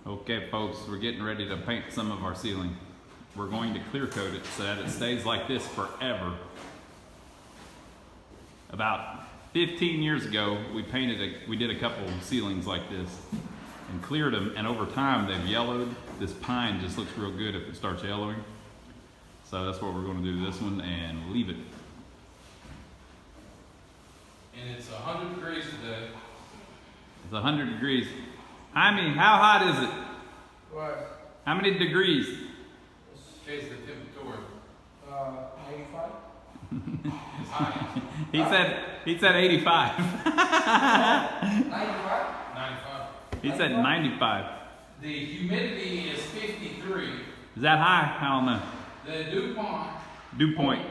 Okay folks, we're getting ready to paint some of our ceiling. We're going to clear coat it so that it stays like this forever. About 15 years ago, we did a couple ceilings like this and cleared them, and over time they've yellowed. This pine just looks real good if it starts yellowing. So that's what we're going to do to this one and leave it. And it's 100 degrees today. It's 100 degrees. Jaime, how hot is it? What? How many degrees? Change the temperature. 95? It's high. He said 85. 95? 95. He said 95. The humidity is 53. Is that high? I don't know. The Dew point.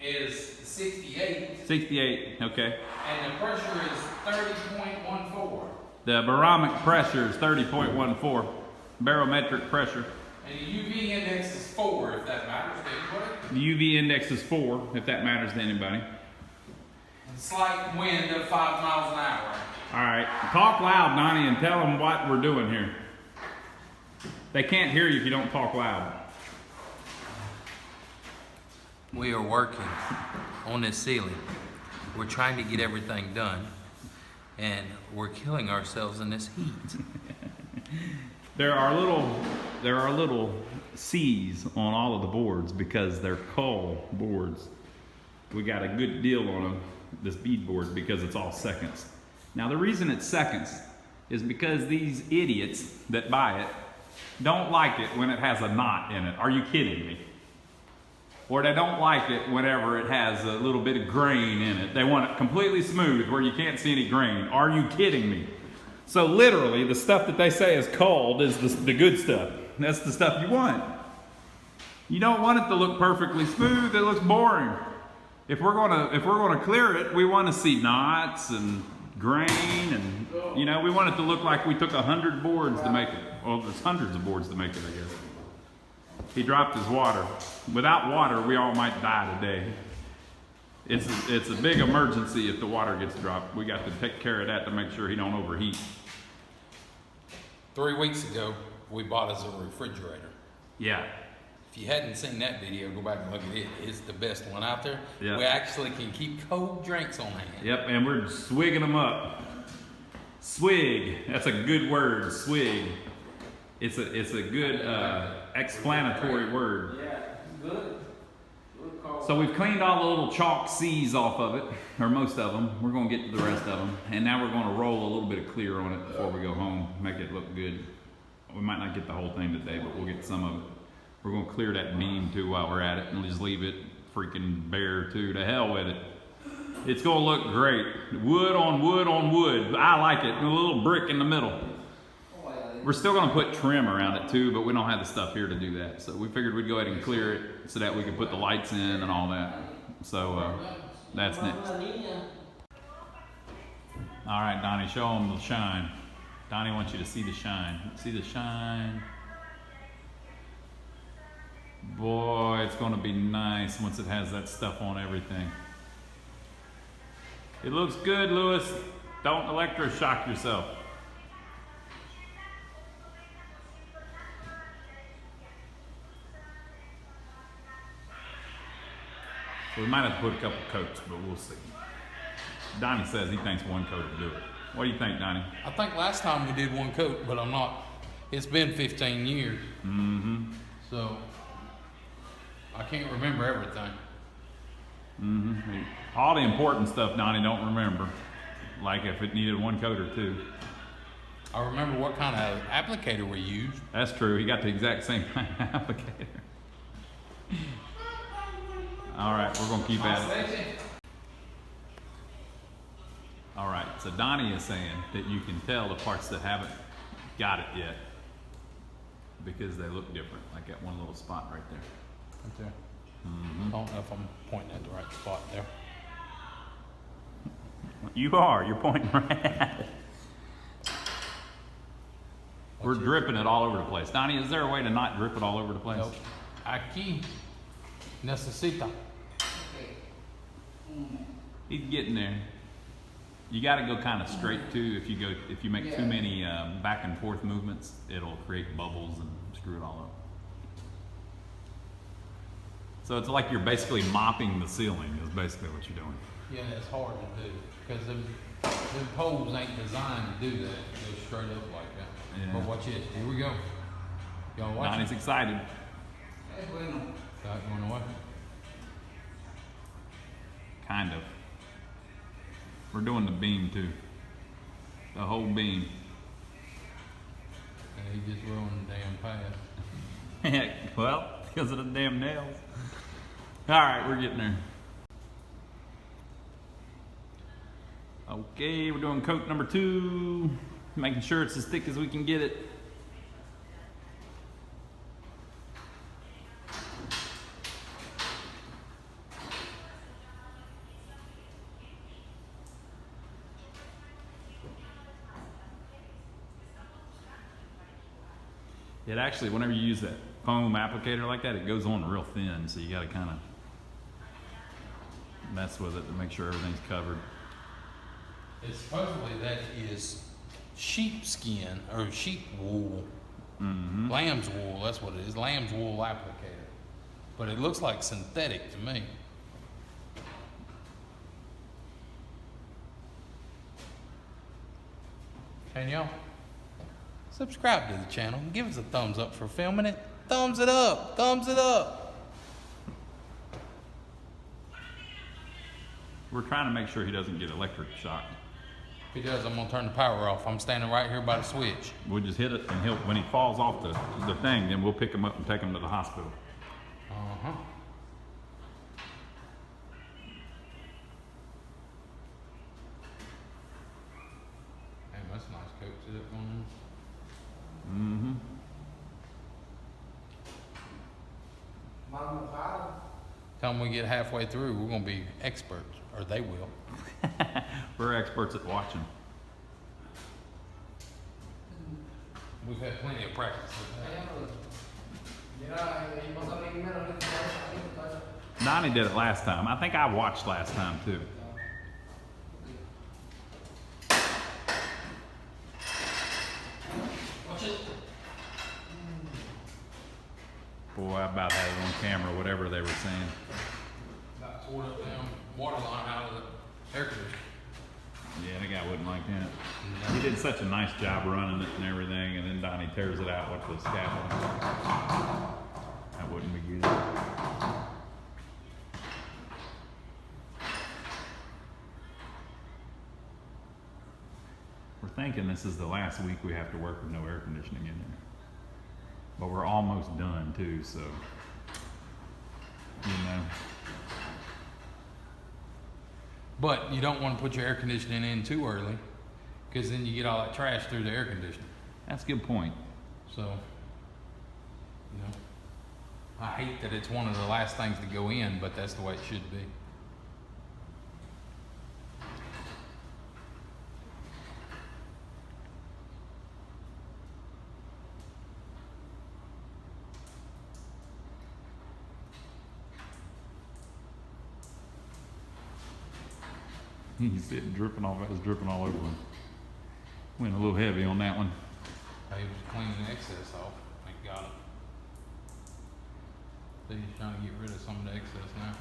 is 68. 68, okay. And the pressure is 30.14. The barometric pressure is 30.14. Barometric pressure. And the UV index is 4, if that matters to anybody. The UV index is 4, if that matters to anybody. And slight wind of 5 miles an hour. All right, talk loud, Donnie, and tell them what we're doing here. They can't hear you if you don't talk loud. We are working on this ceiling. We're trying to get everything done, and we're killing ourselves in this heat. There are little C's on all of the boards because they're coal boards. We got a good deal on them, this bead board, because it's all seconds. Now the reason it's seconds is because these idiots that buy it don't like it when it has a knot in it. Are you kidding me? Or they don't like it whenever it has a little bit of grain in it. They want it completely smooth where you can't see any grain. Are you kidding me? So literally, the stuff that they say is cold is the good stuff. That's the stuff you want. You don't want it to look perfectly smooth. It looks boring. If we're gonna clear it, we want to see knots and grain, and we want it to look like we took 100 boards to make it. Well, there's hundreds of boards to make it, I guess. He dropped his water. Without water, we all might die today. It's a big emergency if the water gets dropped. We got to take care of that to make sure he don't overheat. 3 weeks ago, we bought us a refrigerator. Yeah. If you hadn't seen that video, go back and look at it. It's the best one out there. Yep. We actually can keep cold drinks on hand. Yep, and we're swigging them up. Swig, that's a good word, swig. It's a good explanatory word. Yeah, good. So we've cleaned all the little chalk C's off of it, or most of them. We're going to get to the rest of them. And now we're going to roll a little bit of clear on it before we go home, make it look good. We might not get the whole thing today, but we'll get some of it. We're going to clear that beam too while we're at it, and just leave it freaking bare too. To hell with it. It's going to look great. Wood on wood on wood. I like it. And a little brick in the middle. We're still going to put trim around it too, but we don't have the stuff here to do that. So we figured we'd go ahead and clear it so that we could put the lights in and all that. So that's next. All right, Donnie, show them the shine. Donnie wants you to see the shine. See the shine? Boy, it's going to be nice once it has that stuff on everything. It looks good, Lewis. Don't electroshock yourself. So we might have to put a couple coats, but we'll see. Donnie says he thinks one coat will do it. What do you think, Donnie? I think last time we did one coat, but I'm not. It's been 15 years. Mm-hmm. So I can't remember everything. Mm-hmm. All the important stuff Donnie don't remember. Like if it needed one coat or two. I remember what kind of applicator we used. That's true. He got the exact same kind of applicator. All right, we're going to keep at it. All right, so Donnie is saying that you can tell the parts that haven't got it yet because they look different, like that one little spot right there. Right there. Mm-hmm. I don't know if I'm pointing at the right spot there. You are. You're pointing right at it. We're dripping it all over the place. Donnie, is there a way to not drip it all over the place? Nope. Aquí necesita. He's getting there. You got to go kind of straight too. If you make too many back and forth movements, it'll create bubbles and screw it all up. So it's like you're basically mopping the ceiling. Is basically what you're doing. Yeah, it's hard to do because them poles ain't designed to do that. Go straight up like that. Yeah. But watch this. Here we go. Y'all watch Donnie's it? excited. Es bueno. You wanna watch it? Kind of. We're doing the beam too. The whole beam. And he just ruined the damn path. Well, because of the damn nails. All right, we're getting there. Okay, we're doing coat number 2. Making sure it's as thick as we can get it. It actually, whenever you use that foam applicator like that, it goes on real thin, so you got to kind of mess with it to make sure everything's covered. It's supposedly that is sheep skin or sheep wool. Mm-hmm. Lamb's wool, that's what it is. Lamb's wool applicator. But it looks like synthetic to me. And y'all, subscribe to the channel and give us a thumbs up for filming it. Thumbs it up, thumbs it up. We're trying to make sure he doesn't get electric shock. If he does, I'm gonna turn the power off. I'm standing right here by the switch. We'll just hit it, and when he falls off the thing, then we'll pick him up and take him to the hospital. Uh-huh. Damn, that's a nice coat to it on. Mm-hmm. Más mojado. Tell them we get halfway through, we're gonna be experts, or they will. We're experts at watching. We've had plenty of practice with Mira, ahí pasa primero, ¿no? Donnie did it last time. I think I watched last time too. Watch it. Boy, I about had it on camera, whatever they were saying. About tore up down water line out of the air conditioner. Yeah, the guy wouldn't like that. He did such a nice job running it and everything, and then Donnie tears it out with the scaffold. That wouldn't be good. We're thinking this is the last week we have to work with no air conditioning in there. But we're almost done too, so, you know. But you don't want to put your air conditioning in too early, because then you get all that trash through the air conditioner. That's a good point. So, you know, I hate that it's one of the last things to go in, but that's the way it should be. He's sitting dripping off, that was dripping all over him. Went a little heavy on that one. He was cleaning the excess off. Thank God. So he's trying to get rid of some of the excess now.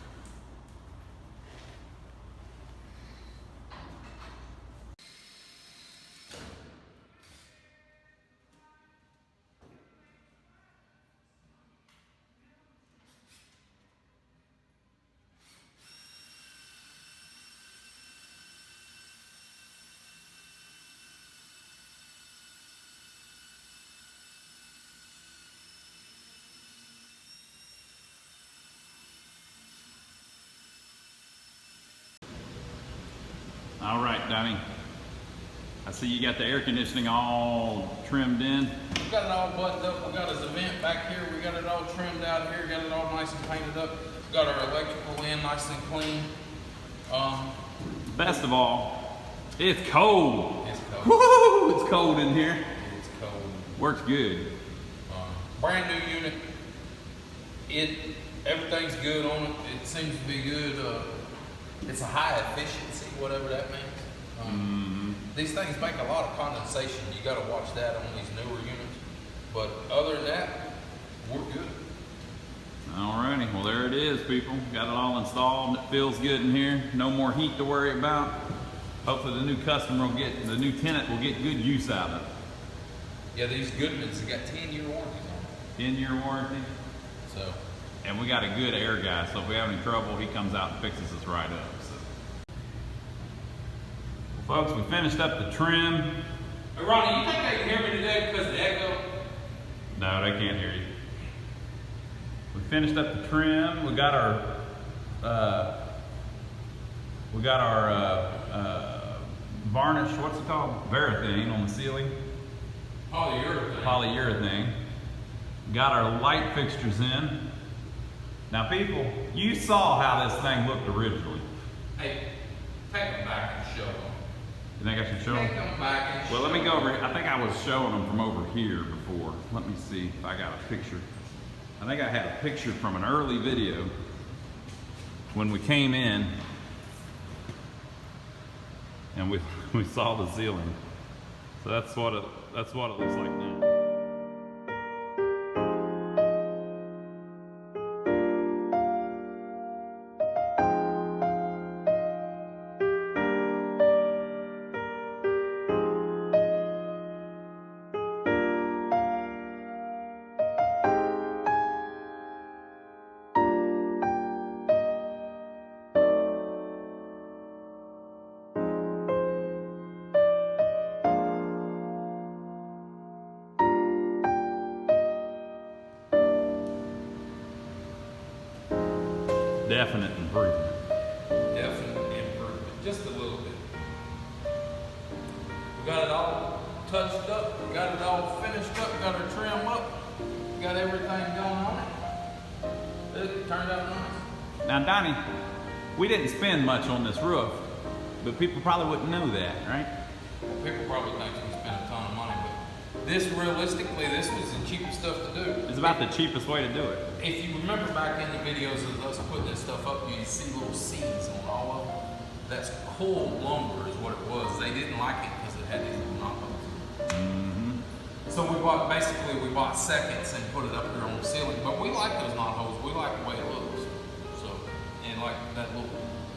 All right, Donnie. I see you got the air conditioning all trimmed in. We got it all buttoned up. We got his event back here. We got it all trimmed out here. Got it all nice and painted up. Got our electrical in nice and clean. Best of all, it's cold. It's cold. Woo! It's cold in here. It's cold. Works good. Brand new unit. Everything's good on it. It seems to be good. It's a high efficiency, whatever that means. These things make a lot of condensation. You got to watch that on these newer units. But other than that, we're good. Alrighty, well there it is, people. Got it all installed. It feels good in here. No more heat to worry about. Hopefully the new customer will get, the new tenant will get good use out of it. Yeah, these Goodmans have got 10-year warranties on them. 10-year warranty. So, And we got a good air guy, so if we have any trouble, he comes out and fixes us right up. So. Well, folks, we finished up the trim. hey, Ronnie, you think they can hear me today because of the echo? No, they can't hear you. We finished up the trim. We got our varnish. What's it called? Varathane on the ceiling. Polyurethane. Polyurethane. Got our light fixtures in. Now, people, you saw how this thing looked originally. Hey, take them back and show them. You think I should show them? Take them back and Well, show let me go them. over. I think I was showing them from over here before. Let me see if I got a picture. I think I had a picture from an early video when we came in and we saw the ceiling. So that's what it looks like now. Definite improvement. Definite improvement. Just a little bit. We got it all touched up. We got it all finished up. Got our trim up. Got everything going on it. It turned out nice. Now, Donnie, we didn't spend much on this roof, but people probably wouldn't know that, right? People probably think we spent a ton of money, but this realistically, this was the cheapest stuff to do. It's about the cheapest way to do it. If you remember back in the videos of us putting this stuff up, you see little seeds on all of them. That's cold lumber is what it was. They didn't like it because it had these little knot-holes. So we bought seconds and put it up here on the ceiling. But we like those knot-holes. We like the way it looks. So, and like that little,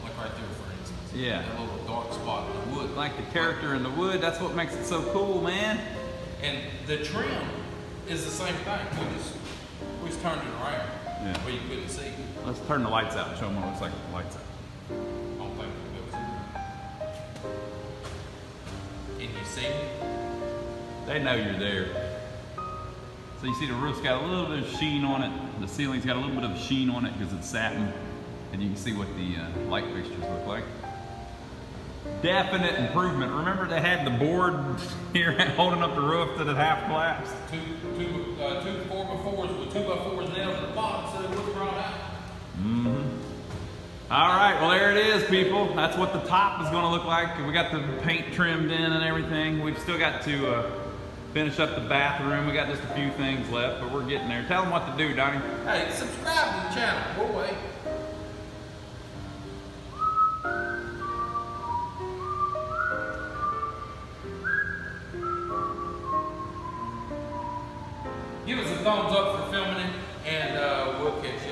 like right there for instance. Yeah. That little dark spot in the wood. Like the character in the wood, that's what makes it so cool, man. And the trim is the same thing. We just turned it around. Yeah. Where you couldn't see. Let's turn the lights out and show them what it looks like with the lights out. I don't think it goes in. Can you see me? They know you're there. So you see the roof's got a little bit of sheen on it. The ceiling's got a little bit of sheen on it because it's satin. And you can see what the light fixtures look like. Definite improvement. Remember they had the board here holding up the roof that had half collapsed? Two 4x4s with 2x4s nailed to the bottom so it wouldn't rot out. All right, well there it is, people. That's what the top is gonna look like. We got the paint trimmed in and everything. We've still got to finish up the bathroom. We got just a few things left, but we're getting there. Tell them what to do, Donnie. Hey, subscribe to the channel. We'll wait. Give us a thumbs up for filming it, and we'll catch you.